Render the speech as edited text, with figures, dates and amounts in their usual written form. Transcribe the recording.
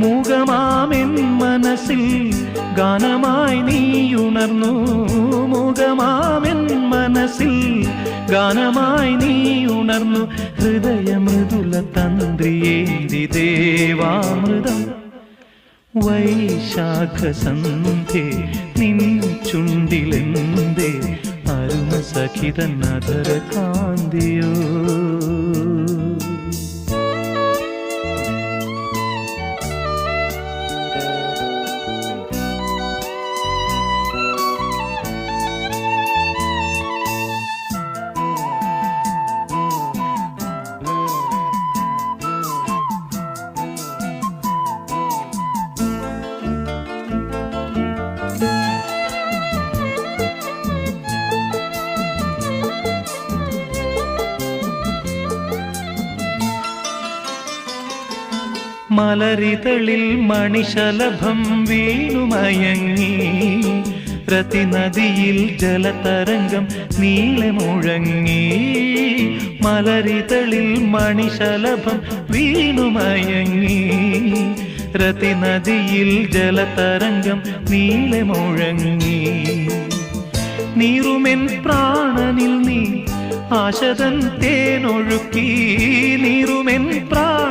മൂകമാമെൻ മനസ്സിൽ ഗാനമായി നീയുണർന്നു. മൂകമാമെൻ മനസ്സിൽ ഗാനമായി നീയുണർന്നു. ഹൃദയമൃദുല തന്ത്രിയേന്തി ദേവാമൃതം വൈശാഖസന്ധ്യേ നിൻ ചുണ്ടിലെന്തേ അരുണ സഖിതൻ അധര കാന്തിയോ. മലരിതളിൽ മണിശലഭം വീണുമയങ്ങി. രതിനദിയിൽ ജലതരംഗം നീളെ മുഴങ്ങി. മലരിതളിൽ മണിശലഭം വീണുമയങ്ങി. രതിനദിയിൽ ജലതരംഗം നീളെ മുഴങ്ങി. നീറുമെൻ പ്രാണനിൽ നീ ആശതൻ തേനൊഴുക്കി. നീറുമെൻ പ്രാണ